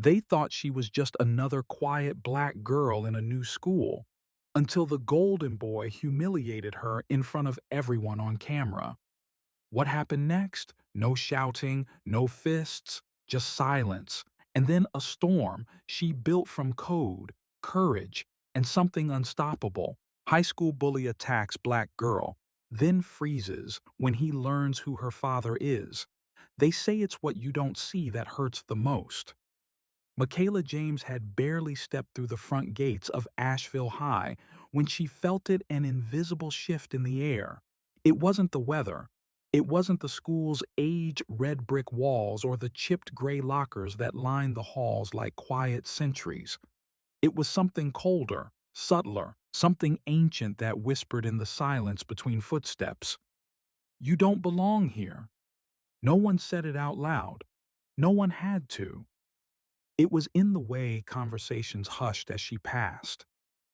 They thought she was just another quiet black girl in a new school, until the golden boy humiliated her in front of everyone on camera. What happened next? No shouting, no fists, just silence. And then a storm she built from code, courage, and something unstoppable. High school bully attacks black girl, then freezes when he learns who her father is. They say it's what you don't see that hurts the most. Michaela James had barely stepped through the front gates of Asheville High when she felt an invisible shift in the air. It wasn't the weather. It wasn't the school's age red brick walls or the chipped gray lockers that lined the halls like quiet sentries. It was something colder, subtler, something ancient that whispered in the silence between footsteps. You don't belong here. No one said it out loud. No one had to. It was in the way conversations hushed as she passed,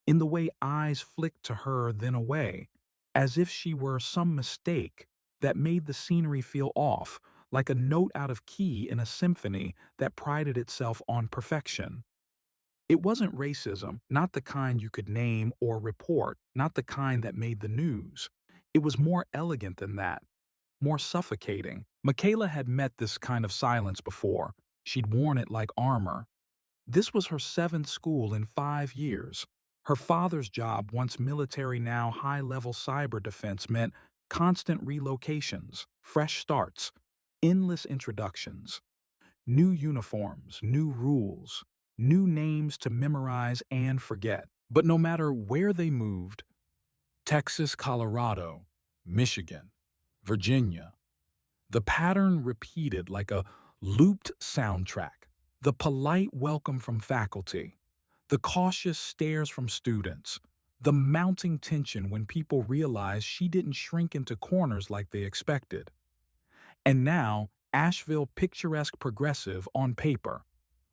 in the way eyes flicked to her then away, as if she were some mistake that made the scenery feel off, like a note out of key in a symphony that prided itself on perfection. It wasn't racism, not the kind you could name or report, not the kind that made the news. It was more elegant than that, more suffocating. Michaela had met this kind of silence before. She'd worn it like armor. This was her seventh school in 5 years. Her father's job, once military, now high-level cyber defense, meant constant relocations, fresh starts, endless introductions, new uniforms, new rules, new names to memorize and forget. But no matter where they moved, Texas, Colorado, Michigan, Virginia, the pattern repeated like a looped soundtrack. The polite welcome from faculty, the cautious stares from students, the mounting tension when people realized she didn't shrink into corners like they expected. And now, Asheville picturesque progressive on paper,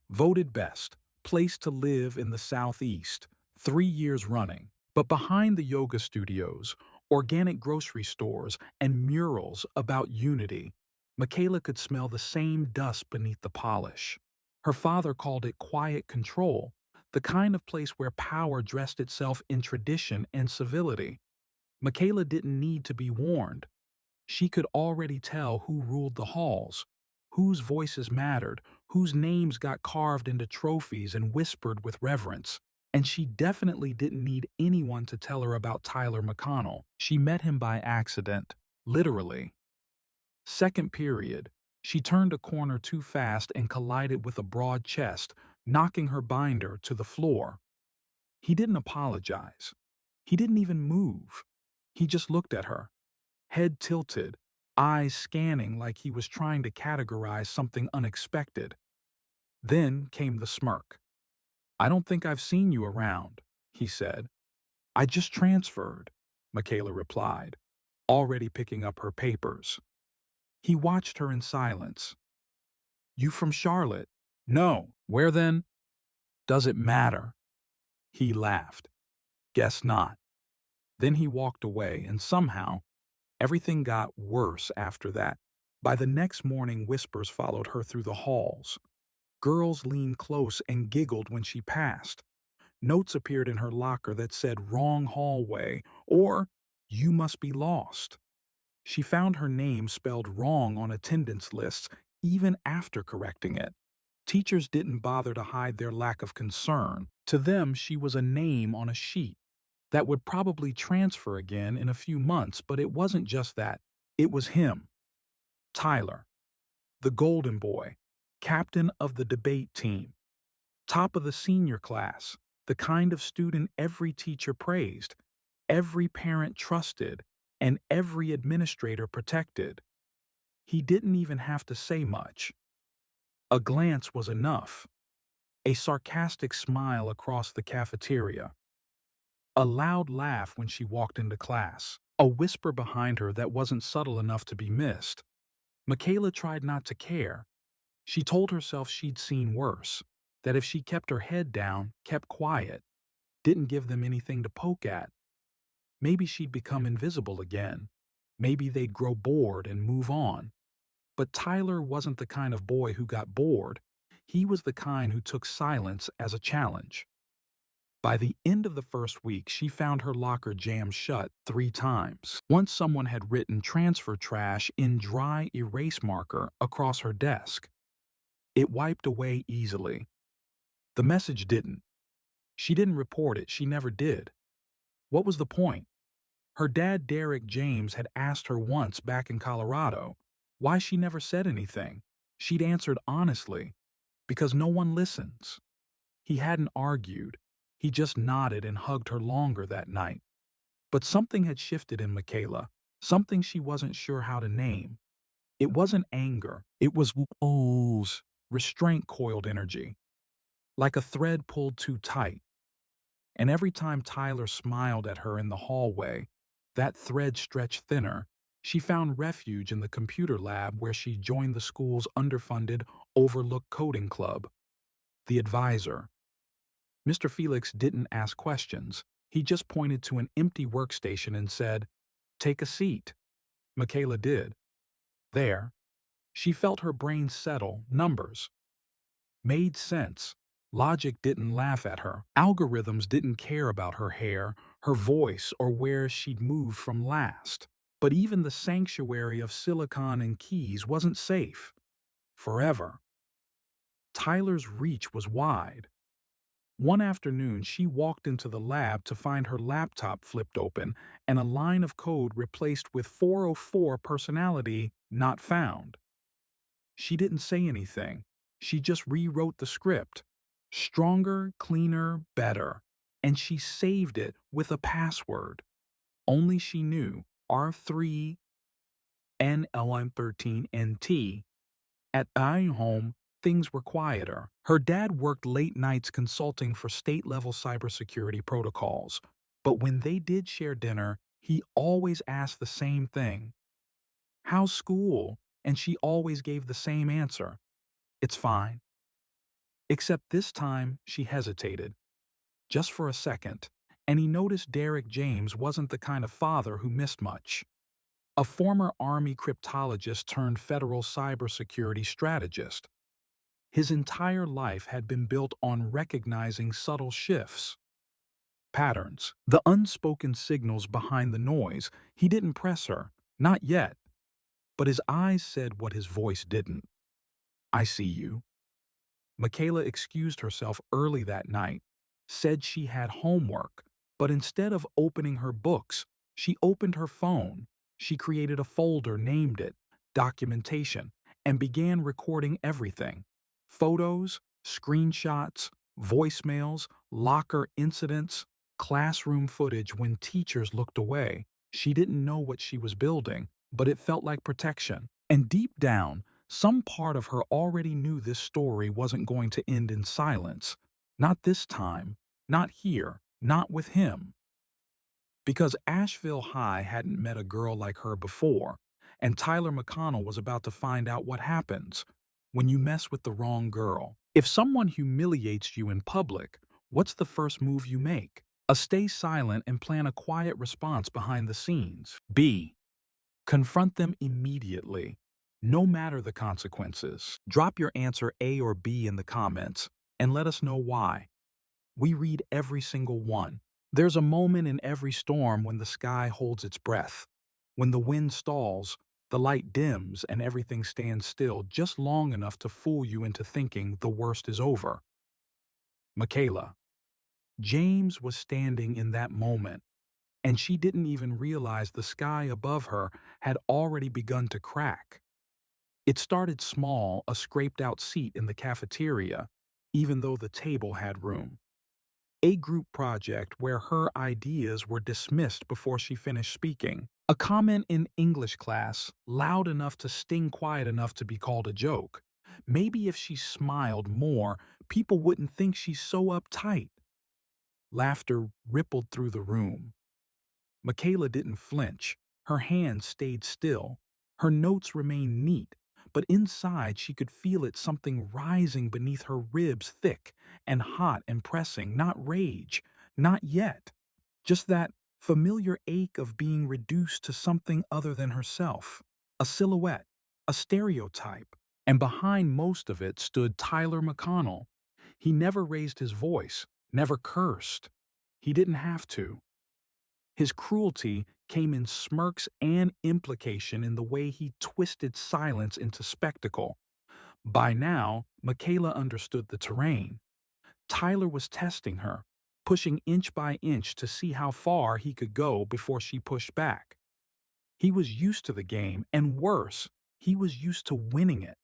voted best, place to live in the Southeast, 3 years running. But behind the yoga studios, organic grocery stores, and murals about unity, Michaela could smell the same dust beneath the polish. Her father called it quiet control, the kind of place where power dressed itself in tradition and civility. Michaela didn't need to be warned. She could already tell who ruled the halls, whose voices mattered, whose names got carved into trophies and whispered with reverence. And she definitely didn't need anyone to tell her about Tyler McConnell. She met him by accident, literally. Second period, she turned a corner too fast and collided with a broad chest, knocking her binder to the floor. He didn't apologize. He didn't even move. He just looked at her, head tilted, eyes scanning like he was trying to categorize something unexpected. Then came the smirk. "I don't think I've seen you around," he said. "I just transferred," Michaela replied, already picking up her papers. He watched her in silence. "You from Charlotte?" "No." "Where then?" "Does it matter?" He laughed. "Guess not." Then he walked away, and somehow, everything got worse after that. By the next morning, whispers followed her through the halls. Girls leaned close and giggled when she passed. Notes appeared in her locker that said "wrong hallway" or "you must be lost." She found her name spelled wrong on attendance lists even after correcting it. Teachers didn't bother to hide their lack of concern. To them, she was a name on a sheet that would probably transfer again in a few months, but it wasn't just that. It was him, Tyler, the golden boy, captain of the debate team, top of the senior class, the kind of student every teacher praised, every parent trusted, and every administrator protected. He didn't even have to say much. A glance was enough. A sarcastic smile across the cafeteria. A loud laugh when she walked into class. A whisper behind her that wasn't subtle enough to be missed. Michaela tried not to care. She told herself she'd seen worse, that if she kept her head down, kept quiet, didn't give them anything to poke at, maybe she'd become invisible again. Maybe they'd grow bored and move on. But Tyler wasn't the kind of boy who got bored. He was the kind who took silence as a challenge. By the end of the first week, she found her locker jammed shut 3 times. Once someone had written transfer trash in dry erase marker across her desk. It wiped away easily. The message didn't. She didn't report it. She never did. What was the point? Her dad, Derek James, had asked her once back in Colorado why she never said anything. She'd answered honestly, because no one listens. He hadn't argued. He just nodded and hugged her longer that night. But something had shifted in Michaela, something she wasn't sure how to name. It wasn't anger. It was restraint coiled energy, like a thread pulled too tight. And every time Tyler smiled at her in the hallway, that thread stretched thinner. She found refuge in the computer lab where she joined the school's underfunded, overlooked coding club. The advisor, Mr. Felix, didn't ask questions. He just pointed to an empty workstation and said, "Take a seat." Michaela did. There, she felt her brain settle. Numbers made sense. Logic didn't laugh at her. Algorithms didn't care about her hair, her voice, or where she'd moved from last. But even the sanctuary of silicon and keys wasn't safe. Forever. Tyler's reach was wide. One afternoon, she walked into the lab to find her laptop flipped open and a line of code replaced with 404 personality not found. She didn't say anything. She just rewrote the script. Stronger, cleaner, better. And she saved it with a password. Only she knew, R3 NLM13NT. At home, things were quieter. Her dad worked late nights consulting for state-level cybersecurity protocols. But when they did share dinner, he always asked the same thing. "How's school?" And she always gave the same answer. "It's fine." Except this time, she hesitated. Just for a second. And he noticed Derek James wasn't the kind of father who missed much. A former Army cryptologist turned federal cybersecurity strategist. His entire life had been built on recognizing subtle shifts, patterns, the unspoken signals behind the noise. He didn't press her, not yet, but his eyes said what his voice didn't. "I see you." Michaela excused herself early that night, said she had homework, but instead of opening her books, she opened her phone. She created a folder, named it Documentation, and began recording everything: photos, screenshots, voicemails, locker incidents, classroom footage when teachers looked away. She didn't know what she was building, but it felt like protection. And deep down, some part of her already knew this story wasn't going to end in silence. Not this time. Not here. Not with him. Because Asheville High hadn't met a girl like her before, and Tyler McConnell was about to find out what happens when you mess with the wrong girl. If someone humiliates you in public, what's the first move you make? A, stay silent and plan a quiet response behind the scenes. B, confront them immediately, no matter the consequences. Drop your answer A or B in the comments and let us know why. We read every single one. There's a moment in every storm when the sky holds its breath, when the wind stalls, the light dims, and everything stands still just long enough to fool you into thinking the worst is over. Michaela. James was standing in that moment, and she didn't even realize the sky above her had already begun to crack. It started small, a scraped-out seat in the cafeteria, even though the table had room. A group project where her ideas were dismissed before she finished speaking. A comment in English class, loud enough to sting, quiet enough to be called a joke. Maybe if she smiled more, people wouldn't think she's so uptight. Laughter rippled through the room. Michaela didn't flinch. Her hands stayed still. Her notes remained neat, but inside she could feel it, something rising beneath her ribs, thick and hot and pressing. Not rage, not yet. Just that familiar ache of being reduced to something other than herself. A silhouette, a stereotype, And behind most of it stood Tyler McConnell. He never raised his voice, never cursed. He didn't have to. His cruelty came in smirks and implication in the way he twisted silence into spectacle. By now, Michaela understood the terrain. Tyler was testing her, pushing inch by inch to see how far he could go before she pushed back. He was used to the game, and worse, he was used to winning it.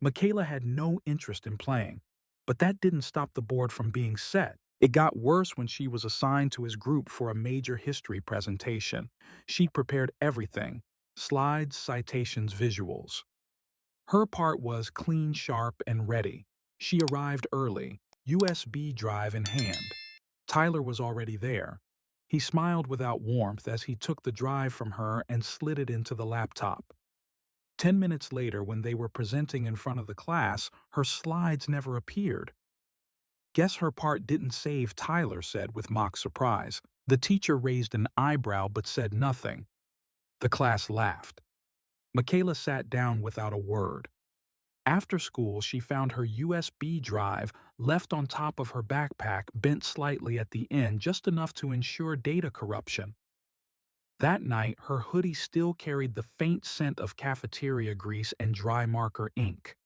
Michaela had no interest in playing, but that didn't stop the board from being set. It got worse when she was assigned to his group for a major history presentation. She prepared everything: slides, citations, visuals. Her part was clean, sharp, and ready. She arrived early, USB drive in hand. Tyler was already there. He smiled without warmth as he took the drive from her and slid it into the laptop. 10 minutes later, when they were presenting in front of the class, her slides never appeared. Guess her part didn't save, Tyler said with mock surprise. The teacher raised an eyebrow but said nothing. The class laughed. Michaela sat down without a word. After school, she found her USB drive left on top of her backpack, bent slightly at the end, just enough to ensure data corruption. That night, her hoodie still carried the faint scent of cafeteria grease and dry marker ink.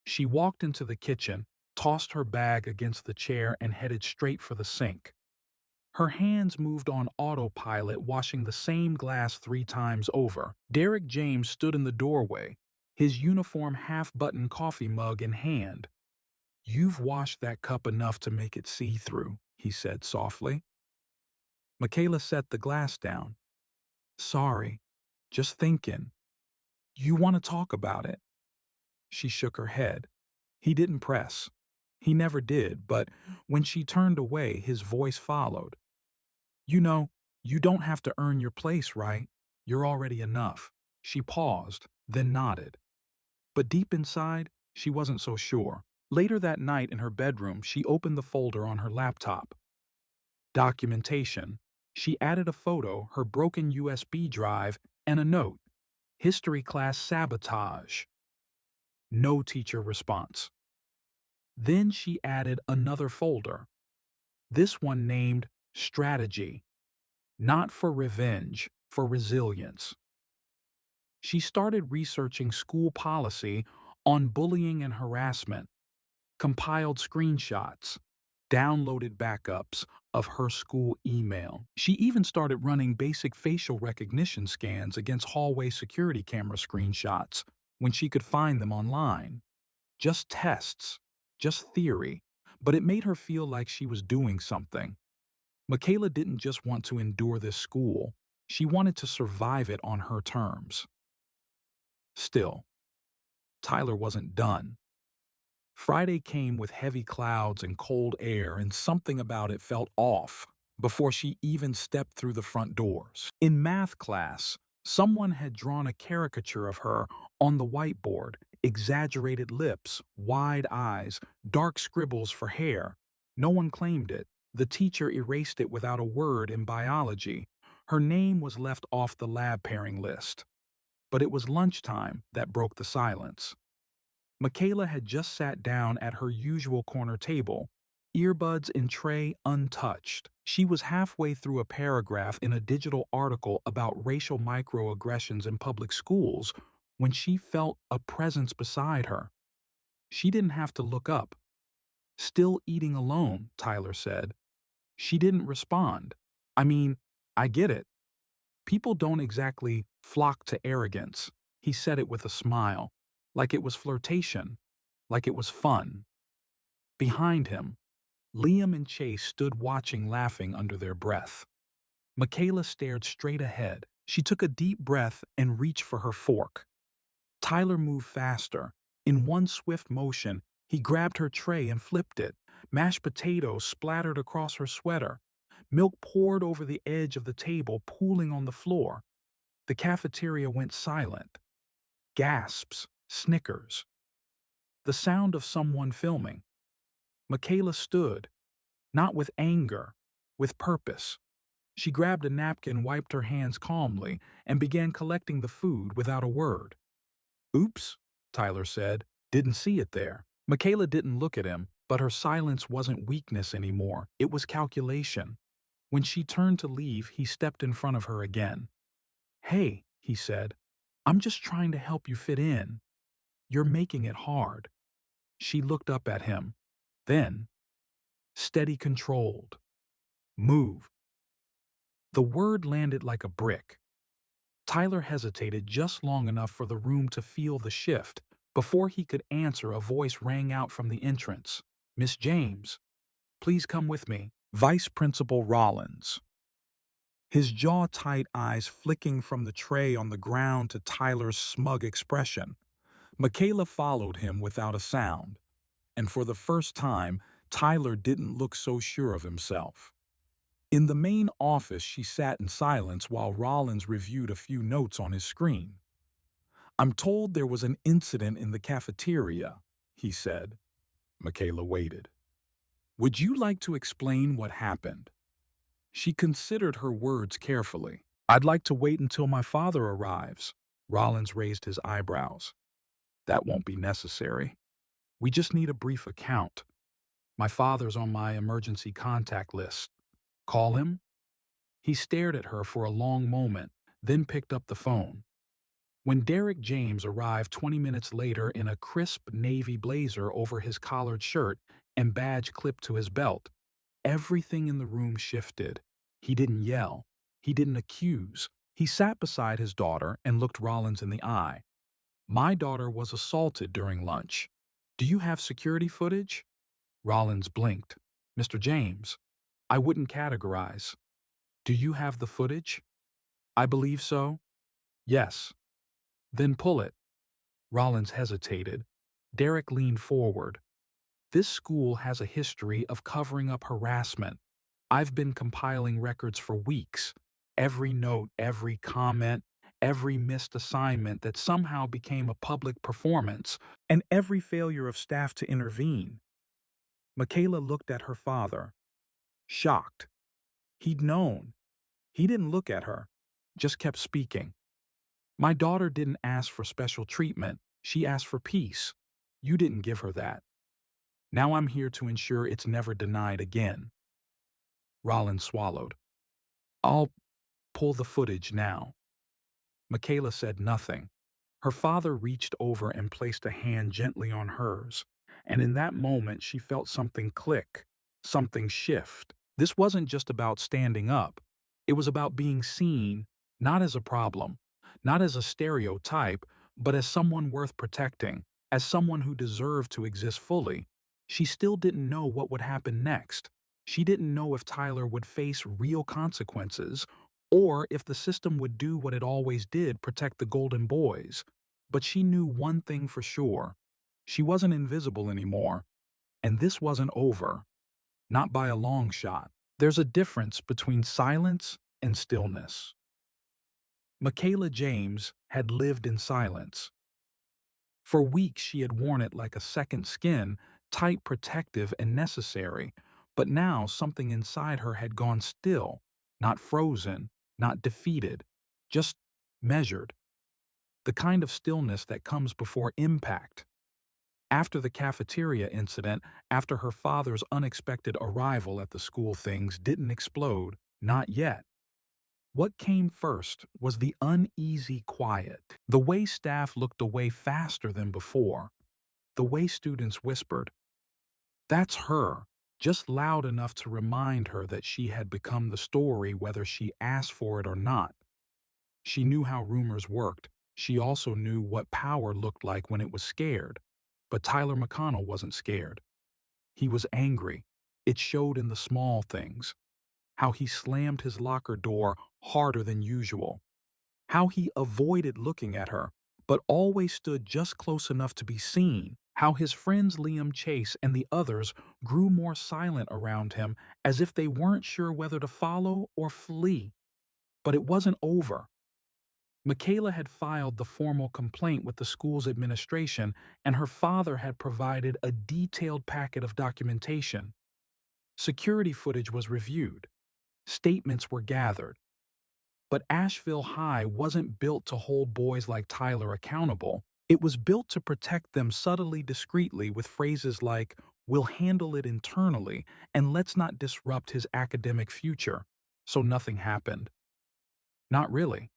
She walked into the kitchen, tossed her bag against the chair, and headed straight for the sink. Her hands moved on autopilot, washing the same glass 3 times over. Derek James stood in the doorway, his uniform half-button coffee mug in hand. "You've washed that cup enough to make it see-through," he said softly. Michaela set the glass down. "Sorry, just thinking. You want to talk about it?" She shook her head. He didn't press. He never did, but when she turned away, his voice followed. "You know, you don't have to earn your place, right? You're already enough." She paused, then nodded. But deep inside, she wasn't so sure. Later that night in her bedroom, she opened the folder on her laptop. Documentation. She added a photo, her broken USB drive, and a note. "History class sabotage." No teacher response. Then she added another folder, this one named Strategy. Not for revenge, for resilience. She started researching school policy on bullying and harassment, compiled screenshots, downloaded backups of her school email. She even started running basic facial recognition scans against hallway security camera screenshots when she could find them online. Just tests, just theory, but it made her feel like she was doing something. Michaela didn't just want to endure this school, she wanted to survive it on her terms. Still, Tyler wasn't done. Friday came with heavy clouds and cold air, and something about it felt off before she even stepped through the front doors. In math class, someone had drawn a caricature of her on the whiteboard: exaggerated lips, wide eyes, dark scribbles for hair. No one claimed it. The teacher erased it without a word. In biology, her name was left off the lab pairing list. But it was lunchtime that broke the silence. Michaela had just sat down at her usual corner table, earbuds in tray untouched. She was halfway through a paragraph in a digital article about racial microaggressions in public schools when she felt a presence beside her. She didn't have to look up. "Still eating alone," Tyler said. She didn't respond. "I mean, I get it. People don't exactly flock to arrogance." He said it with a smile, like it was flirtation, like it was fun. Behind him, Liam and Chase stood watching, laughing under their breath. Michaela stared straight ahead. She took a deep breath and reached for her fork. Tyler moved faster. In one swift motion, he grabbed her tray and flipped it. Mashed potatoes splattered across her sweater. Milk poured over the edge of the table, pooling on the floor. The cafeteria went silent. Gasps, snickers. The sound of someone filming. Michaela stood, not with anger, with purpose. She grabbed a napkin, wiped her hands calmly, and began collecting the food without a word. "Oops," Tyler said. Didn't see it there. Michaela didn't look at him, but her silence wasn't weakness anymore. It was calculation. When she turned to leave, he stepped in front of her again. Hey, he said, I'm just trying to help you fit in. You're making it hard. She looked up at him. Then, steady, controlled. Move. The word landed like a brick. Tyler hesitated just long enough for the room to feel the shift. Before he could answer, a voice rang out from the entrance. Miss James, please come with me. Vice Principal Rollins. His jaw-tight eyes flicking from the tray on the ground to Tyler's smug expression. Michaela followed him without a sound, and for the first time, Tyler didn't look so sure of himself. In the main office, she sat in silence while Rollins reviewed a few notes on his screen. I'm told there was an incident in the cafeteria, he said. Michaela waited. Would you like to explain what happened? She considered her words carefully. I'd like to wait until my father arrives. Rollins raised his eyebrows. That won't be necessary. We just need a brief account. My father's on my emergency contact list. Call him? He stared at her for a long moment, then picked up the phone. When Derek James arrived 20 minutes later in a crisp navy blazer over his collared shirt and badge clipped to his belt, everything in the room shifted. He didn't yell. He didn't accuse. He sat beside his daughter and looked Rollins in the eye. My daughter was assaulted during lunch. Do you have security footage? Rollins blinked. Mr. James, I wouldn't categorize. Do you have the footage? I believe so. Yes. Then pull it. Rollins hesitated. Derek leaned forward. This school has a history of covering up harassment. I've been compiling records for weeks. Every note, every comment, every missed assignment that somehow became a public performance, and every failure of staff to intervene. Michaela looked at her father, shocked. He'd known. He didn't look at her, just kept speaking. My daughter didn't ask for special treatment. She asked for peace. You didn't give her that. Now I'm here to ensure it's never denied again. Rollins swallowed. I'll pull the footage now. Michaela said nothing. Her father reached over and placed a hand gently on hers, and in that moment she felt something click, something shift. This wasn't just about standing up. It was about being seen, not as a problem, not as a stereotype, but as someone worth protecting, as someone who deserved to exist fully. She still didn't know what would happen next. She didn't know if Tyler would face real consequences or if the system would do what it always did, protect the golden boys. But she knew one thing for sure. She wasn't invisible anymore. And this wasn't over. Not by a long shot. There's a difference between silence and stillness. Michaela James had lived in silence. For weeks she had worn it like a second skin, tight, protective, and necessary. But now something inside her had gone still, not frozen, not defeated, just measured. The kind of stillness that comes before impact. After the cafeteria incident, after her father's unexpected arrival at the school, things didn't explode, not yet. What came first was the uneasy quiet, the way staff looked away faster than before, the way students whispered, "That's her," just loud enough to remind her that she had become the story whether she asked for it or not. She knew how rumors worked. She also knew what power looked like when it was scared. But Tyler McConnell wasn't scared. He was angry. It showed in the small things. How he slammed his locker door harder than usual. How he avoided looking at her, but always stood just close enough to be seen. How his friends Liam Chase and the others grew more silent around him as if they weren't sure whether to follow or flee. But it wasn't over. Michaela had filed the formal complaint with the school's administration, and her father had provided a detailed packet of documentation. Security footage was reviewed. Statements were gathered. But Asheville High wasn't built to hold boys like Tyler accountable. It was built to protect them subtly, discreetly, with phrases like, "We'll handle it internally," and "Let's not disrupt his academic future." So nothing happened. Not really.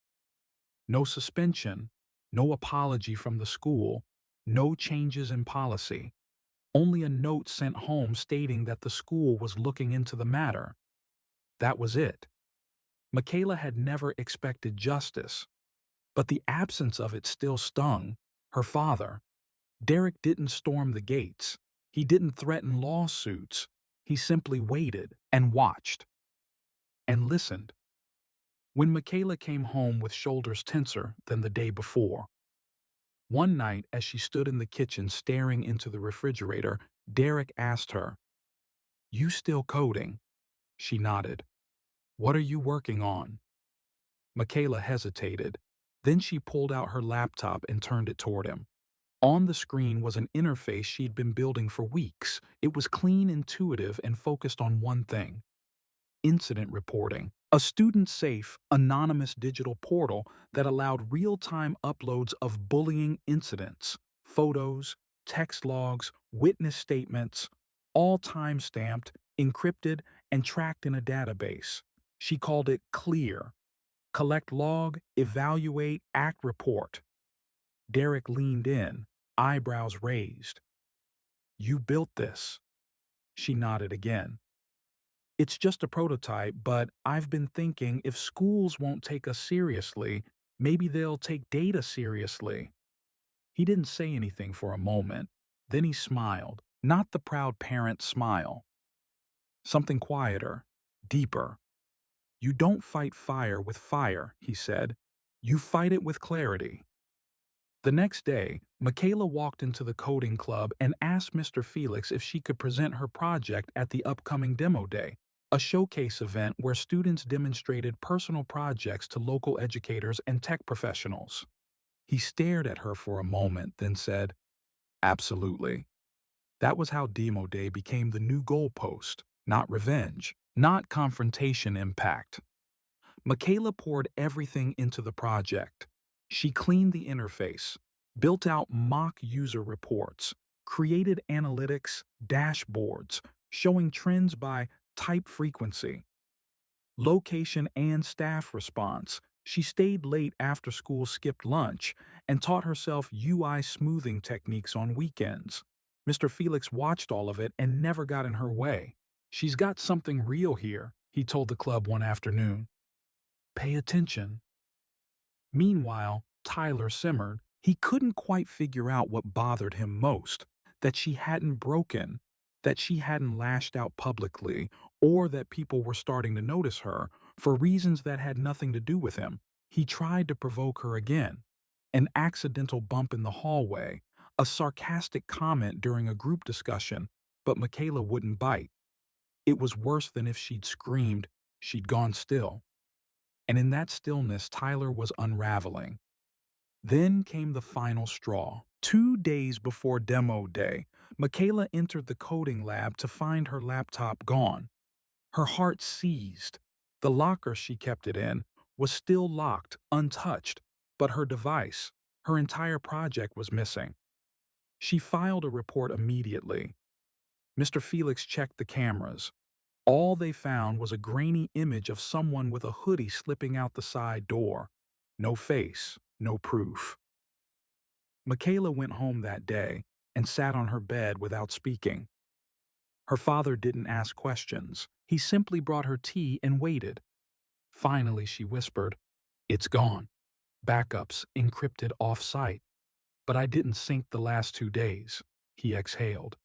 No suspension, no apology from the school, no changes in policy. Only a note sent home stating that the school was looking into the matter. That was it. Michaela had never expected justice, but the absence of it still stung. Her father, Derek, didn't storm the gates. He didn't threaten lawsuits. He simply waited and watched and listened. When Michaela came home with shoulders tenser than the day before, one night as she stood in the kitchen staring into the refrigerator, Derek asked her, "You still coding?" She nodded. "What are you working on?" Michaela hesitated. Then she pulled out her laptop and turned it toward him. On the screen was an interface she'd been building for weeks. It was clean, intuitive, and focused on one thing: incident reporting. A student-safe, anonymous digital portal that allowed real-time uploads of bullying incidents, photos, text logs, witness statements, all time-stamped, encrypted, and tracked in a database. She called it CLEAR. Collect log, evaluate, act, report. Derek leaned in, eyebrows raised. "You built this." She nodded again. "It's just a prototype, but I've been thinking if schools won't take us seriously, maybe they'll take data seriously." He didn't say anything for a moment. Then he smiled, not the proud parent smile. Something quieter, deeper. "You don't fight fire with fire," he said. "You fight it with clarity." The next day, Michaela walked into the coding club and asked Mr. Felix if she could present her project at the upcoming demo day, a showcase event where students demonstrated personal projects to local educators and tech professionals. He stared at her for a moment, then said, "Absolutely." That was how demo day became the new goalpost, not revenge, not confrontation, impact. Michaela poured everything into the project. She cleaned the interface, built out mock user reports, created analytics dashboards showing trends by type frequency, location, and staff response. She stayed late after school, skipped lunch, and taught herself UI smoothing techniques on weekends. Mr. Felix watched all of it and never got in her way. "She's got something real here," he told the club one afternoon. "Pay attention." Meanwhile, Tyler simmered. He couldn't quite figure out what bothered him most: that she hadn't broken, that she hadn't lashed out publicly, or that people were starting to notice her for reasons that had nothing to do with him. He tried to provoke her again. An accidental bump in the hallway, a sarcastic comment during a group discussion, but Michaela wouldn't bite. It was worse than if she'd screamed. She'd gone still. And in that stillness, Tyler was unraveling. Then came the final straw. 2 days before demo day, Michaela entered the coding lab to find her laptop gone. Her heart seized. The locker she kept it in was still locked, untouched, but her device, her entire project, was missing. She filed a report immediately. Mr. Felix checked the cameras. All they found was a grainy image of someone with a hoodie slipping out the side door. No face, no proof. Michaela went home that day and sat on her bed without speaking. Her father didn't ask questions. He simply brought her tea and waited. Finally, she whispered, "It's gone. Backups encrypted off-site. But I didn't sync the last 2 days." He exhaled.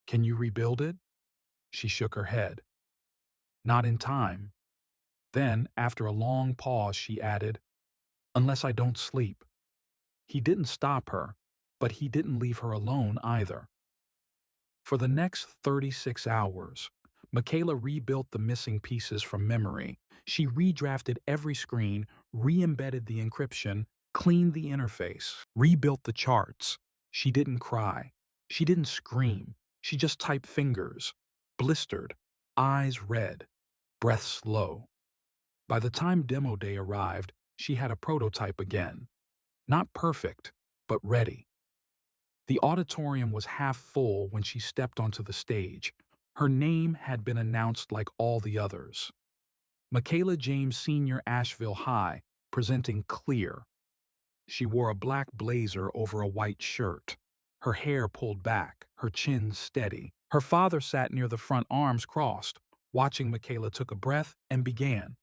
"Can you rebuild it?" She shook her head. "Not in time." Then, after a long pause, she added, "Unless I don't sleep." He didn't stop her, but he didn't leave her alone either. For the next 36 hours, Michaela rebuilt the missing pieces from memory. She redrafted every screen, re-embedded the encryption, cleaned the interface, rebuilt the charts. She didn't cry. She didn't scream. She just typed fingers, blistered, eyes red, breath slow. By the time demo day arrived, she had a prototype again. Not perfect, but ready. The auditorium was half full when she stepped onto the stage. Her name had been announced like all the others. Michaela James Sr. Asheville High, presenting Clear. She wore a black blazer over a white shirt, her hair pulled back, her chin steady. Her father sat near the front, arms crossed. Watching, Michaela took a breath and began.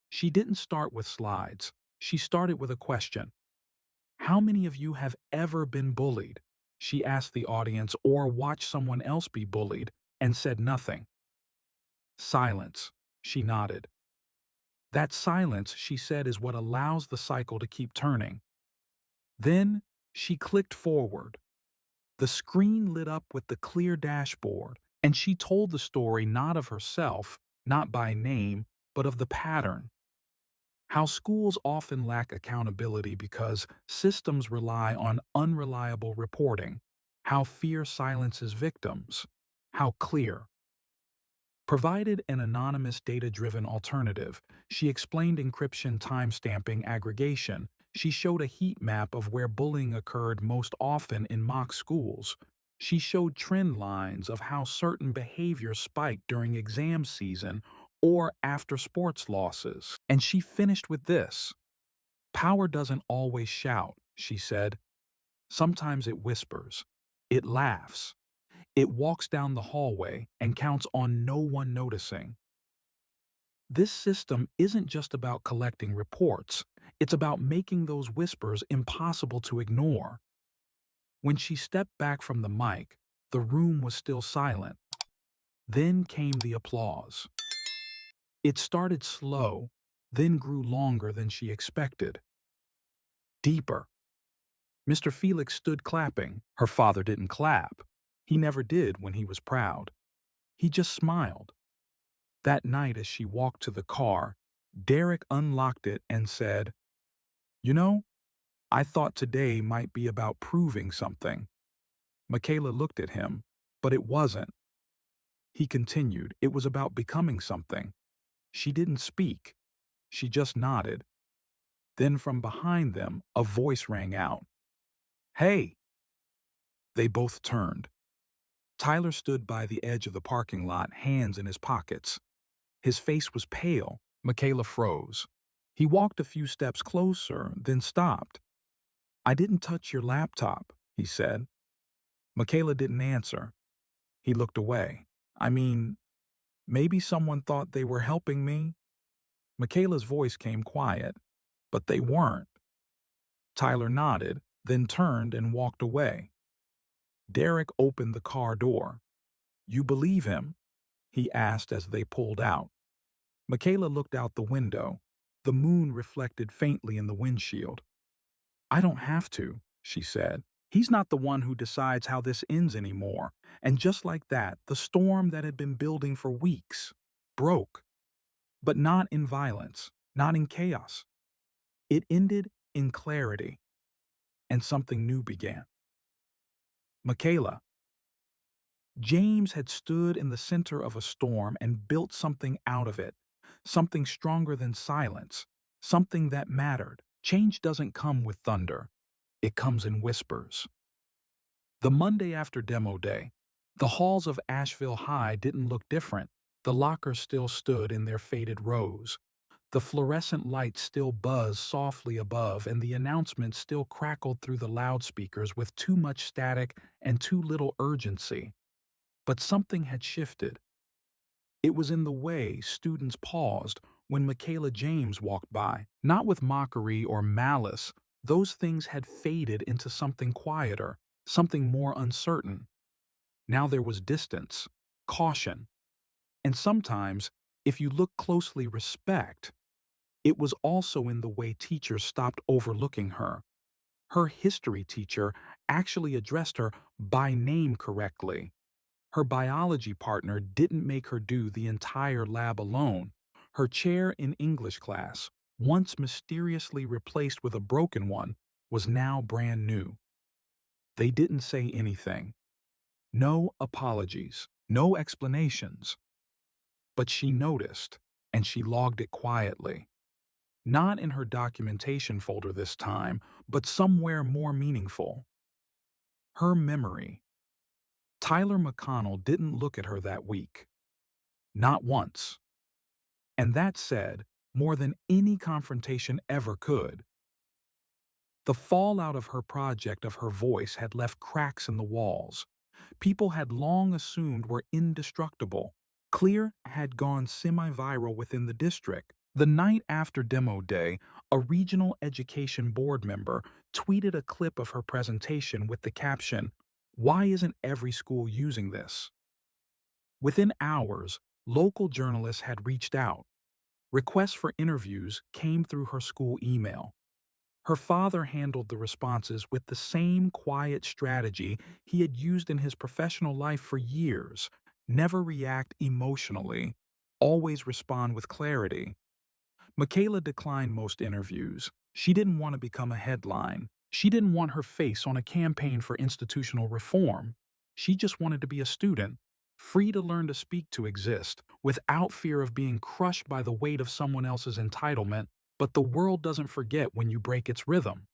She didn't start with slides. She started with a question. How many of you have ever been bullied? She asked the audience, or watched someone else be bullied, and said nothing. Silence. She nodded. That silence, she said, is what allows the cycle to keep turning. Then she clicked forward. The screen lit up with the clear dashboard, and she told the story not of herself, not by name, but of the pattern. How schools often lack accountability because systems rely on unreliable reporting. How fear silences victims. How Clear provided an anonymous data-driven alternative. She explained encryption, timestamping, aggregation. She showed a heat map of where bullying occurred most often in mock schools. She showed trend lines of how certain behavior spiked during exam season or after sports losses. And she finished with this. Power doesn't always shout, she said. Sometimes it whispers. It laughs. It walks down the hallway and counts on no one noticing. This system isn't just about collecting reports, it's about making those whispers impossible to ignore. When she stepped back from the mic, the room was still silent. Then came the applause. It started slow, then grew longer than she expected. Deeper. Mr. Felix stood clapping. Her father didn't clap. He never did when he was proud. He just smiled. That night, as she walked to the car, Derek unlocked it and said, "You know, I thought today might be about proving something." Michaela looked at him, but it wasn't. He continued, "It was about becoming something." She didn't speak. She just nodded. Then from behind them, a voice rang out. "Hey!" They both turned. Tyler stood by the edge of the parking lot, hands in his pockets. His face was pale. Michaela froze. He walked a few steps closer, then stopped. "I didn't touch your laptop," he said. Michaela didn't answer. He looked away. "I mean, maybe someone thought they were helping me." Michaela's voice came quiet, but they weren't. Tyler nodded, then turned and walked away. Derek opened the car door. "You believe him?" he asked as they pulled out. Michaela looked out the window. The moon reflected faintly in the windshield. "I don't have to," she said. "He's not the one who decides how this ends anymore." And just like that, the storm that had been building for weeks broke. But not in violence, not in chaos. It ended in clarity, and something new began. Michaela. James had stood in the center of a storm and built something out of it, something stronger than silence, something that mattered. Change doesn't come with thunder. It comes in whispers. The Monday after demo day, the halls of Asheville High didn't look different. The lockers still stood in their faded rows. The fluorescent lights still buzzed softly above, and the announcements still crackled through the loudspeakers with too much static and too little urgency. But something had shifted. It was in the way students paused when Michaela James walked by, not with mockery or malice. Those things had faded into something quieter, something more uncertain. Now there was distance, caution, and sometimes, if you look closely, respect. It was also in the way teachers stopped overlooking her. Her history teacher actually addressed her by name correctly. Her biology partner didn't make her do the entire lab alone. Her chair in English class, once mysteriously replaced with a broken one, was now brand new. They didn't say anything. No apologies, no explanations. But she noticed, and she logged it quietly. Not in her documentation folder this time, but somewhere more meaningful. Her memory. Tyler McConnell didn't look at her that week. Not once. And that said, more than any confrontation ever could. The fallout of her project of her voice had left cracks in the walls. People had long assumed were indestructible. Clear had gone semi-viral within the district. The night after demo day, a regional education board member tweeted a clip of her presentation with the caption, "Why isn't every school using this?" Within hours, local journalists had reached out. Requests for interviews came through her school email. Her father handled the responses with the same quiet strategy he had used in his professional life for years: never react emotionally, always respond with clarity. Michaela declined most interviews. She didn't want to become a headline. She didn't want her face on a campaign for institutional reform. She just wanted to be a student, free to learn to speak to exist, without fear of being crushed by the weight of someone else's entitlement. But the world doesn't forget when you break its rhythm.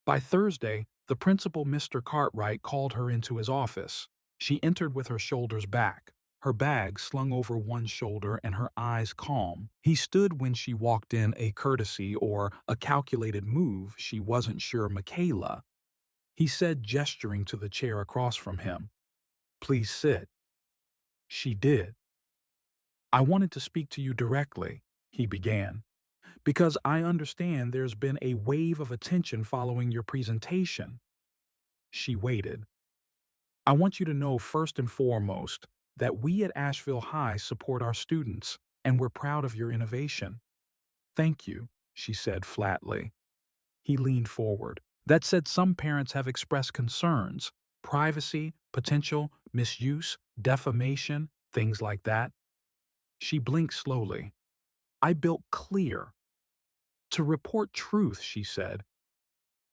By Thursday, the principal, Mr. Cartwright, called her into his office. She entered with her shoulders back, her bag slung over one shoulder and her eyes calm. He stood when she walked in, a courtesy or a calculated move she wasn't sure. "Michaela," he said, gesturing to the chair across from him. "Please sit." She did. "I wanted to speak to you directly," he began, "because I understand there's been a wave of attention following your presentation." She waited. "I want you to know first and foremost that we at Asheville High support our students, and we're proud of your innovation." "Thank you," she said flatly. He leaned forward. "That said, some parents have expressed concerns. Privacy, potential misuse, defamation, things like that." She blinked slowly. "I built Clear to report truth," she said.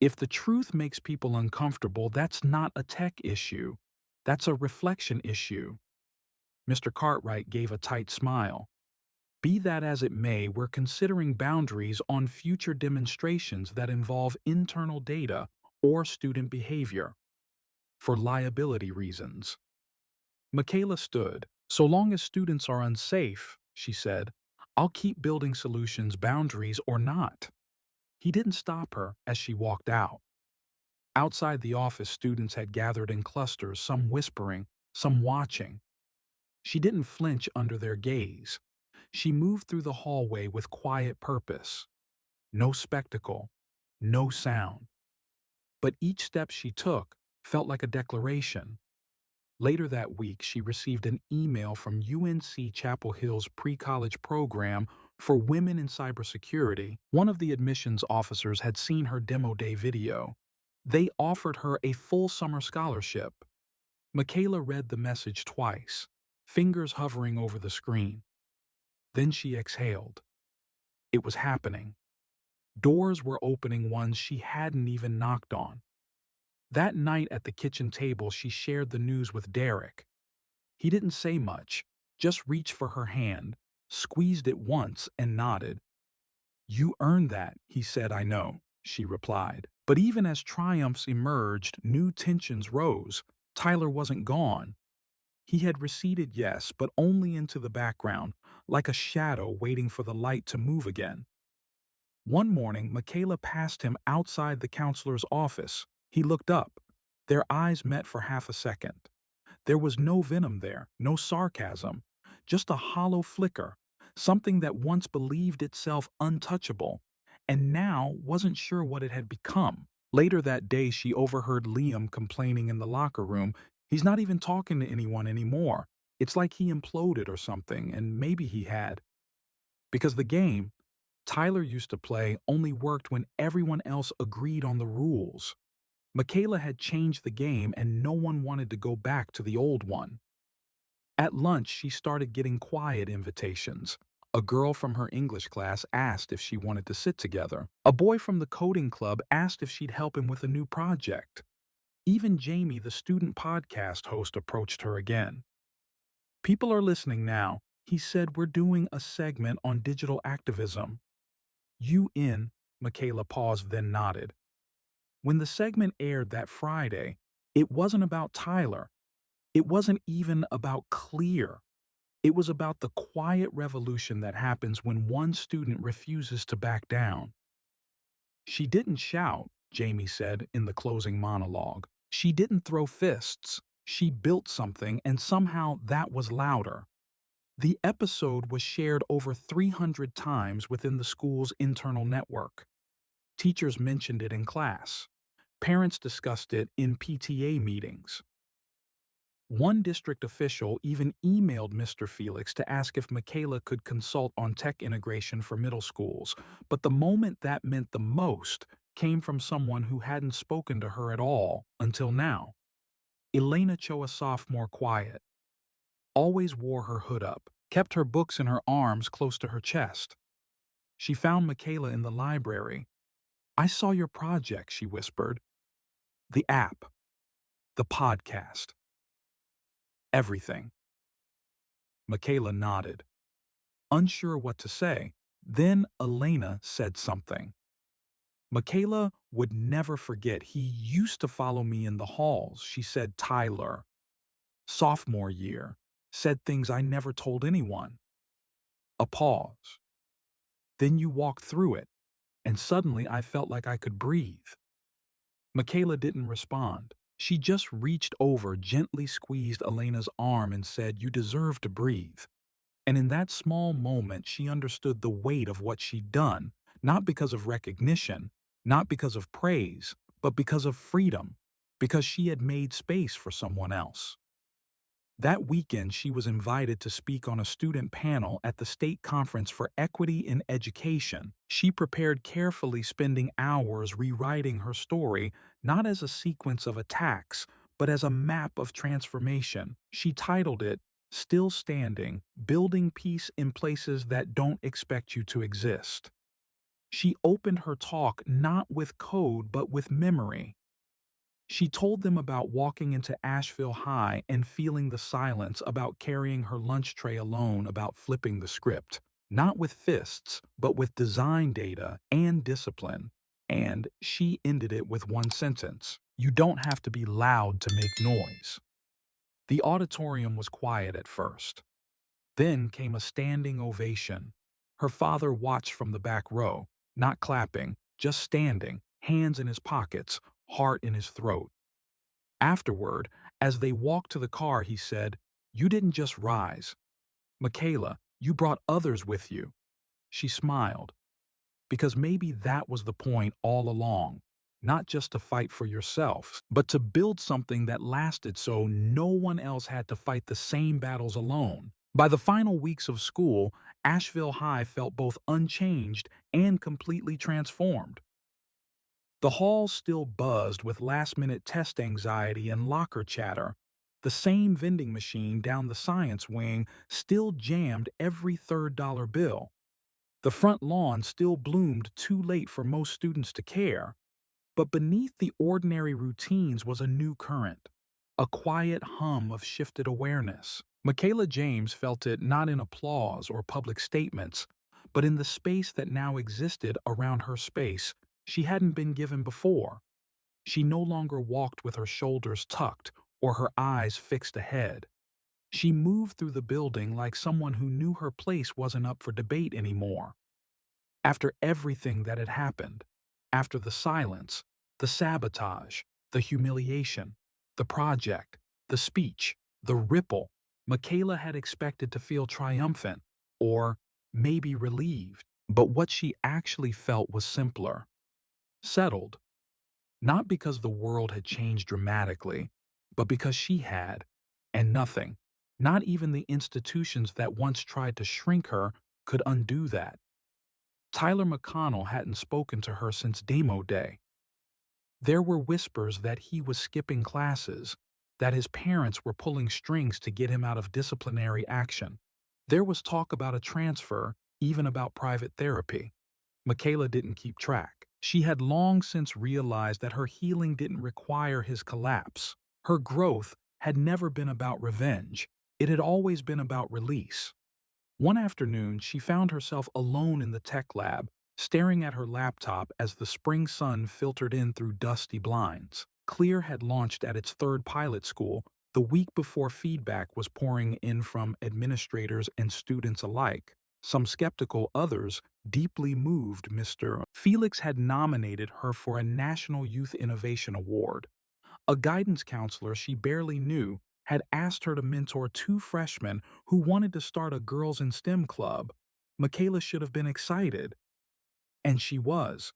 "If the truth makes people uncomfortable, that's not a tech issue. That's a reflection issue." Mr. Cartwright gave a tight smile. "Be that as it may, we're considering boundaries on future demonstrations that involve internal data or student behavior, for liability reasons." Michaela stood. "So long as students are unsafe," she said, "I'll keep building solutions, boundaries or not." He didn't stop her as she walked out. Outside the office, students had gathered in clusters, some whispering, some watching. She didn't flinch under their gaze. She moved through the hallway with quiet purpose. No spectacle, no sound. But each step she took felt like a declaration. Later that week, she received an email from UNC Chapel Hill's pre-college program for women in cybersecurity. One of the admissions officers had seen her demo day video. They offered her a full summer scholarship. Michaela read the message twice, fingers hovering over the screen. Then she exhaled. It was happening. Doors were opening, ones she hadn't even knocked on. That night at the kitchen table, she shared the news with Derek. He didn't say much, just reached for her hand, squeezed it once, and nodded. "You earned that," he said. "I know," she replied. But even as triumphs emerged, new tensions rose. Tyler wasn't gone. He had receded, yes, but only into the background, like a shadow waiting for the light to move again. One morning, Michaela passed him outside the counselor's office. He looked up. Their eyes met for half a second. There was no venom there, no sarcasm, just a hollow flicker, something that once believed itself untouchable, and now wasn't sure what it had become. Later that day, she overheard Liam complaining in the locker room, "He's not even talking to anyone anymore. It's like he imploded or something," and maybe he had. Because the game Tyler used to play only worked when everyone else agreed on the rules. Michaela had changed the game and no one wanted to go back to the old one. At lunch, she started getting quiet invitations. A girl from her English class asked if she wanted to sit together. A boy from the coding club asked if she'd help him with a new project. Even Jamie, the student podcast host, approached her again. "People are listening now," he said. "We're doing a segment on digital activism." You in? Michaela paused, then nodded. When the segment aired that Friday, it wasn't about Tyler. It wasn't even about Clear. It was about the quiet revolution that happens when one student refuses to back down. She didn't shout, Jamie said in the closing monologue. She didn't throw fists. She built something, and somehow that was louder. The episode was shared over 300 times within the school's internal network. Teachers mentioned it in class. Parents discussed it in PTA meetings. One district official even emailed Mr. Felix to ask if Michaela could consult on tech integration for middle schools, but the moment that meant the most came from someone who hadn't spoken to her at all until now. Elena Cho, a sophomore, quiet, always wore her hood up, kept her books in her arms close to her chest. She found Michaela in the library. "I saw your project," she whispered. "The app, the podcast, everything." Michaela nodded, unsure what to say. Then Elena said something. Michaela would never forget. "He used to follow me in the halls," she said. "Tyler, sophomore year, said things I never told anyone." A pause. "Then you walked through it, and suddenly I felt like I could breathe." Michaela didn't respond. She just reached over, gently squeezed Elena's arm, and said, "You deserve to breathe." And in that small moment, she understood the weight of what she'd done, not because of recognition, not because of praise, but because of freedom, because she had made space for someone else. That weekend, she was invited to speak on a student panel at the State Conference for Equity in Education. She prepared carefully, spending hours rewriting her story, not as a sequence of attacks, but as a map of transformation. She titled it, "Still Standing, Building Peace in Places That Don't Expect You to Exist." She opened her talk not with code, but with memory. She told them about walking into Asheville High and feeling the silence, about carrying her lunch tray alone, about flipping the script, not with fists, but with design data and discipline. And she ended it with one sentence: "You don't have to be loud to make noise." The auditorium was quiet at first. Then came a standing ovation. Her father watched from the back row, not clapping, just standing, hands in his pockets, heart in his throat. Afterward, as they walked to the car, he said, "You didn't just rise. Michaela, you brought others with you." She smiled, because maybe that was the point all along. Not just to fight for yourself, but to build something that lasted so no one else had to fight the same battles alone. By the final weeks of school, Asheville High felt both unchanged and completely transformed. The halls still buzzed with last-minute test anxiety and locker chatter. The same vending machine down the science wing still jammed every third dollar bill. The front lawn still bloomed too late for most students to care. But beneath the ordinary routines was a new current, a quiet hum of shifted awareness. Michaela James felt it not in applause or public statements, but in the space that now existed around her space she hadn't been given before. She no longer walked with her shoulders tucked or her eyes fixed ahead. She moved through the building like someone who knew her place wasn't up for debate anymore. After everything that had happened, after the silence, the sabotage, the humiliation, the project, the speech, the ripple, Michaela had expected to feel triumphant or maybe relieved. But what she actually felt was simpler, settled, not because the world had changed dramatically, but because she had, and nothing, not even the institutions that once tried to shrink her, could undo that. Tyler McConnell hadn't spoken to her since demo day. There were whispers that he was skipping classes, that his parents were pulling strings to get him out of disciplinary action. There was talk about a transfer, even about private therapy. Michaela didn't keep track. She had long since realized that her healing didn't require his collapse. Her growth had never been about revenge. It had always been about release. One afternoon, she found herself alone in the tech lab, staring at her laptop as the spring sun filtered in through dusty blinds. Clear had launched at its third pilot school the week before feedback was pouring in from administrators and students alike. Some skeptical, others deeply moved. Mr. Felix had nominated her for a National Youth Innovation Award. A guidance counselor she barely knew had asked her to mentor two freshmen who wanted to start a Girls in STEM club. Michaela should have been excited, and she was.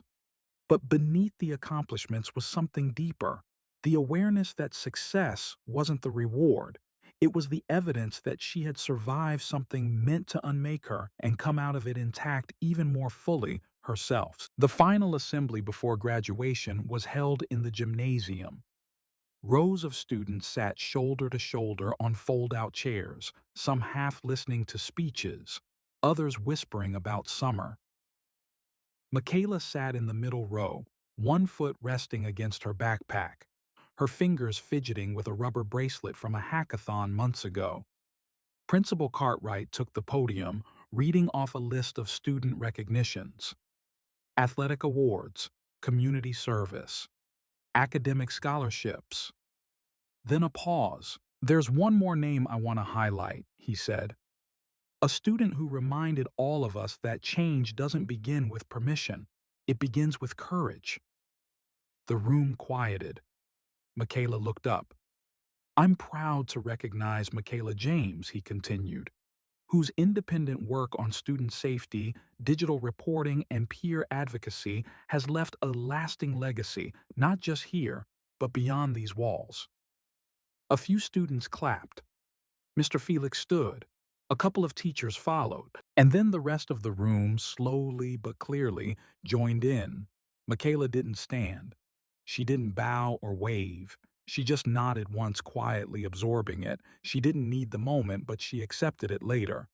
But beneath the accomplishments was something deeper, the awareness that success wasn't the reward. It was the evidence that she had survived something meant to unmake her and come out of it intact even more fully herself. The final assembly before graduation was held in the gymnasium. Rows of students sat shoulder to shoulder on fold-out chairs, some half listening to speeches, others whispering about summer. Michaela sat in the middle row, one foot resting against her backpack, her fingers fidgeting with a rubber bracelet from a hackathon months ago. Principal Cartwright took the podium, reading off a list of student recognitions: athletic awards, community service, academic scholarships. Then a pause. "There's one more name I want to highlight," he said. "A student who reminded all of us that change doesn't begin with permission. It begins with courage." The room quieted. Michaela looked up. "I'm proud to recognize Michaela James," he continued, "whose independent work on student safety, digital reporting, and peer advocacy has left a lasting legacy, not just here, but beyond these walls." A few students clapped. Mr. Felix stood. A couple of teachers followed, and then the rest of the room, slowly but clearly, joined in. Michaela didn't stand. She didn't bow or wave. She just nodded once, quietly absorbing it. She didn't need the moment, but she accepted it later.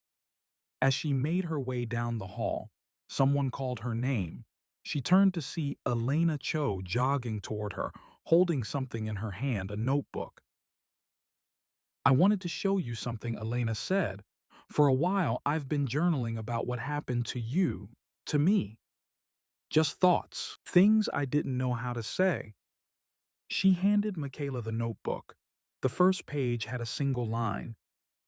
As she made her way down the hall, someone called her name. She turned to see Elena Cho jogging toward her, holding something in her hand, a notebook. "I wanted to show you something," Elena said. "For a while, I've been journaling about what happened to you, to me. Just thoughts, things I didn't know how to say." She handed Michaela the notebook. The first page had a single line: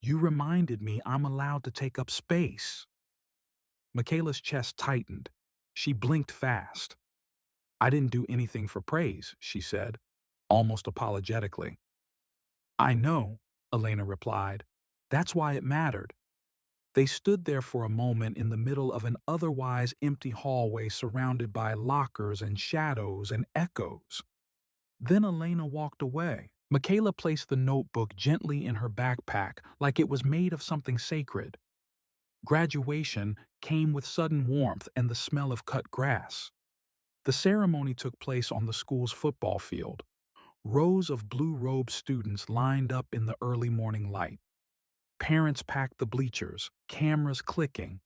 "You reminded me I'm allowed to take up space." Michaela's chest tightened. She blinked fast. "I didn't do anything for praise," she said, almost apologetically. "I know," Elena replied. "That's why it mattered." They stood there for a moment in the middle of an otherwise empty hallway surrounded by lockers and shadows and echoes. Then Elena walked away. Michaela placed the notebook gently in her backpack like it was made of something sacred. Graduation came with sudden warmth and the smell of cut grass. The ceremony took place on the school's football field. Rows of blue-robed students lined up in the early morning light. Parents packed the bleachers, cameras clicking.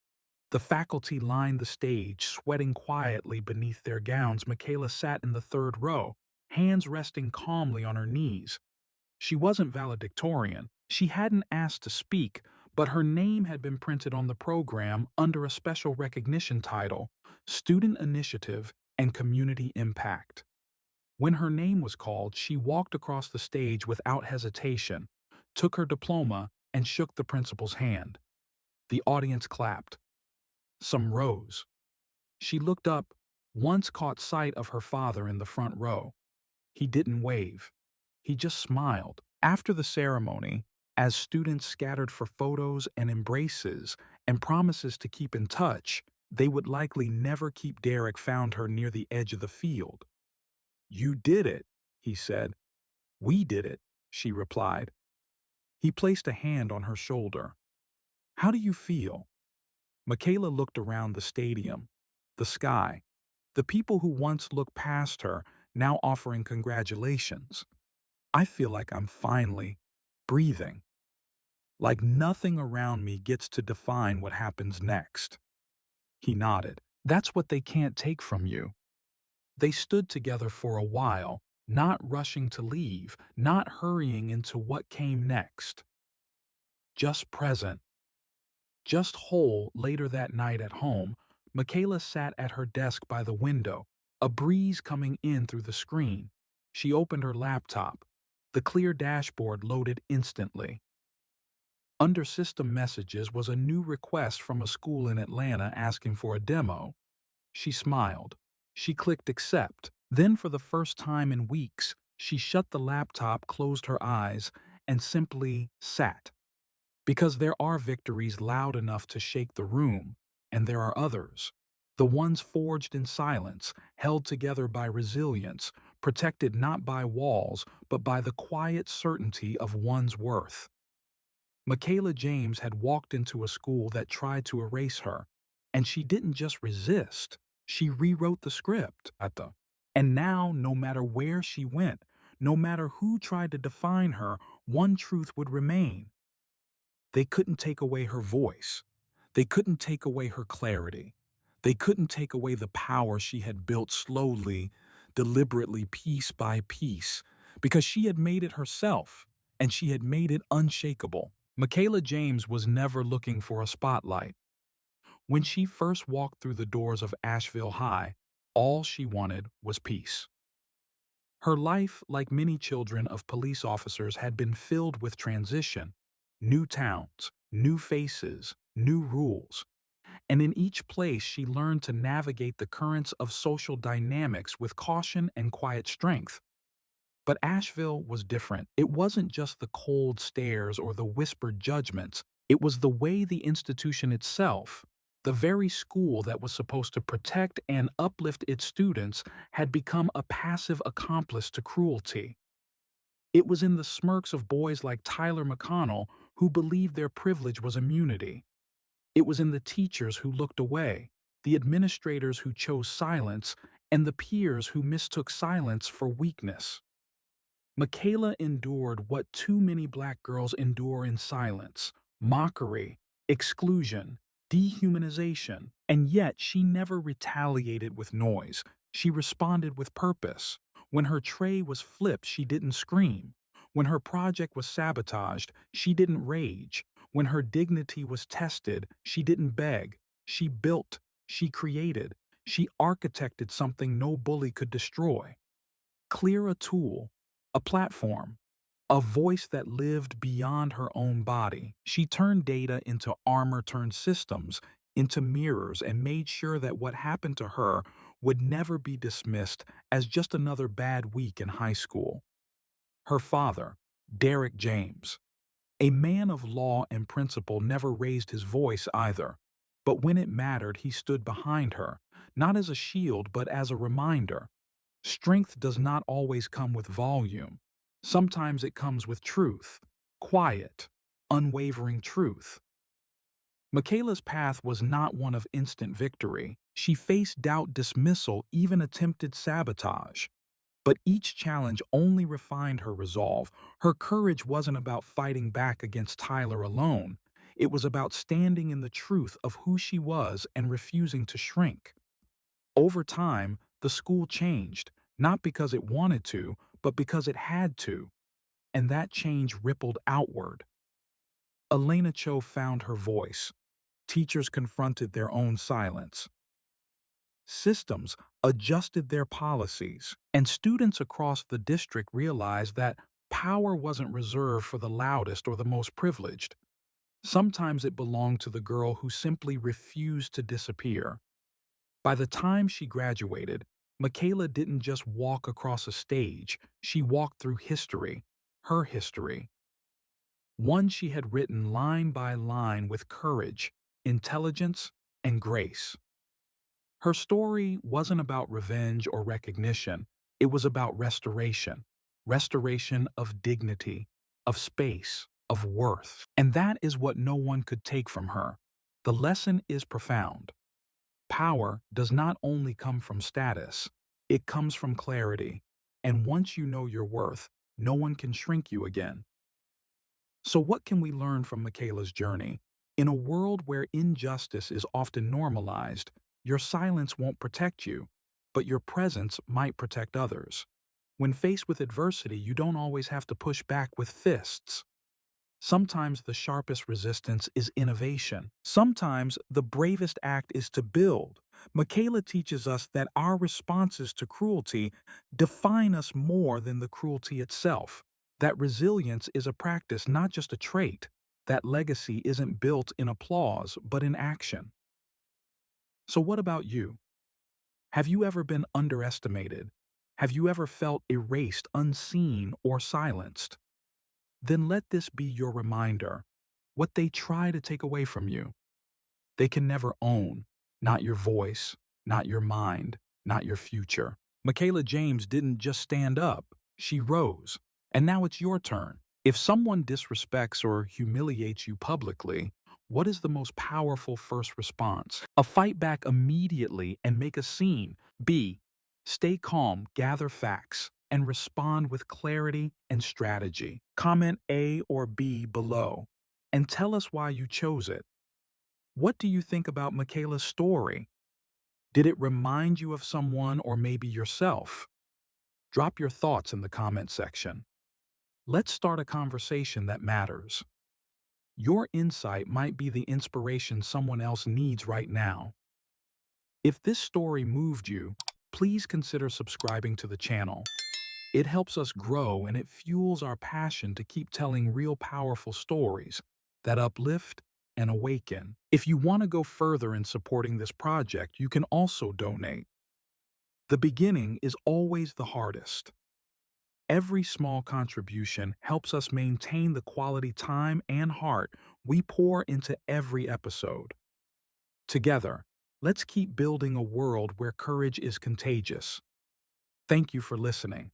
The faculty lined the stage, sweating quietly beneath their gowns. Michaela sat in the third row, hands resting calmly on her knees. She wasn't valedictorian. She hadn't asked to speak, but her name had been printed on the program under a special recognition title: Student Initiative and Community Impact. When her name was called, she walked across the stage without hesitation, took her diploma, and shook the principal's hand. The audience clapped. Some rose. She looked up, once caught sight of her father in the front row. He didn't wave. He just smiled. After the ceremony, as students scattered for photos and embraces and promises to keep in touch, they would likely never keep. Derek found her near the edge of the field. "You did it," he said. "We did it," she replied. He placed a hand on her shoulder. "How do you feel?" Michaela looked around the stadium, the sky, the people who once looked past her, now offering congratulations. "I feel like I'm finally breathing. Like nothing around me gets to define what happens next." He nodded. "That's what they can't take from you." They stood together for a while, not rushing to leave, not hurrying into what came next. Just present. Just whole. Later that night at home, Michaela sat at her desk by the window, a breeze coming in through the screen. She opened her laptop. The clear dashboard loaded instantly. Under system messages was a new request from a school in Atlanta asking for a demo. She smiled. She clicked accept. Then, for the first time in weeks, she shut the laptop, closed her eyes, and simply sat. Because there are victories loud enough to shake the room, and there are others. The ones forged in silence, held together by resilience, protected not by walls, but by the quiet certainty of one's worth. Michaela James had walked into a school that tried to erase her, and she didn't just resist, she rewrote the script. And now, no matter where she went, no matter who tried to define her, one truth would remain. They couldn't take away her voice. They couldn't take away her clarity. They couldn't take away the power she had built slowly, deliberately, piece by piece, because she had made it herself, and she had made it unshakable. Michaela James was never looking for a spotlight. When she first walked through the doors of Asheville High, all she wanted was peace. Her life, like many children of police officers, had been filled with transition, new towns, new faces, new rules. And in each place, she learned to navigate the currents of social dynamics with caution and quiet strength. But Asheville was different. It wasn't just the cold stares or the whispered judgments. It was the way the institution itself, the very school that was supposed to protect and uplift its students, had become a passive accomplice to cruelty. It was in the smirks of boys like Tyler McConnell who believed their privilege was immunity. It was in the teachers who looked away, the administrators who chose silence, and the peers who mistook silence for weakness. Michaela endured what too many black girls endure in silence: mockery, exclusion, dehumanization, and yet she never retaliated with noise. She responded with purpose. When her tray was flipped, she didn't scream. When her project was sabotaged, she didn't rage. When her dignity was tested, she didn't beg. She built, she created, she architected something no bully could destroy. Clear a tool, a platform, a voice that lived beyond her own body. She turned data into armor, turned systems into mirrors, and made sure that what happened to her would never be dismissed as just another bad week in high school. Her father, Derek James, a man of law and principle, never raised his voice either. But when it mattered, he stood behind her, not as a shield, but as a reminder. Strength does not always come with volume. Sometimes it comes with truth, quiet, unwavering truth. Michaela's path was not one of instant victory. She faced doubt, dismissal, even attempted sabotage. But each challenge only refined her resolve. Her courage wasn't about fighting back against Tyler alone. It was about standing in the truth of who she was and refusing to shrink. Over time, the school changed, not because it wanted to, but because it had to, and that change rippled outward. Elena Cho found her voice. Teachers confronted their own silence. Systems adjusted their policies, and students across the district realized that power wasn't reserved for the loudest or the most privileged. Sometimes it belonged to the girl who simply refused to disappear. By the time she graduated, Michaela didn't just walk across a stage, she walked through history, her history. One she had written line by line with courage, intelligence, and grace. Her story wasn't about revenge or recognition, it was about restoration. Restoration of dignity, of space, of worth. And that is what no one could take from her. The lesson is profound. Power does not only come from status, it comes from clarity. And once you know your worth, no one can shrink you again. So what can we learn from Michaela's journey? In a world where injustice is often normalized, your silence won't protect you, but your presence might protect others. When faced with adversity, you don't always have to push back with fists. Sometimes the sharpest resistance is innovation. Sometimes the bravest act is to build. Michaela teaches us that our responses to cruelty define us more than the cruelty itself. That resilience is a practice, not just a trait. That legacy isn't built in applause, but in action. So, what about you? Have you ever been underestimated? Have you ever felt erased, unseen, or silenced? Then let this be your reminder. What they try to take away from you, they can never own. Not your voice, not your mind, not your future. Michaela James didn't just stand up, she rose. And now it's your turn. If someone disrespects or humiliates you publicly, what is the most powerful first response? A fight back immediately and make a scene. B. Stay calm, gather facts, and respond with clarity and strategy. Comment A or B below and tell us why you chose it. What do you think about Michaela's story? Did it remind you of someone or maybe yourself? Drop your thoughts in the comment section. Let's start a conversation that matters. Your insight might be the inspiration someone else needs right now. If this story moved you, please consider subscribing to the channel. It helps us grow and it fuels our passion to keep telling real powerful stories that uplift and awaken. If you want to go further in supporting this project, you can also donate. The beginning is always the hardest. Every small contribution helps us maintain the quality time and heart we pour into every episode. Together, let's keep building a world where courage is contagious. Thank you for listening.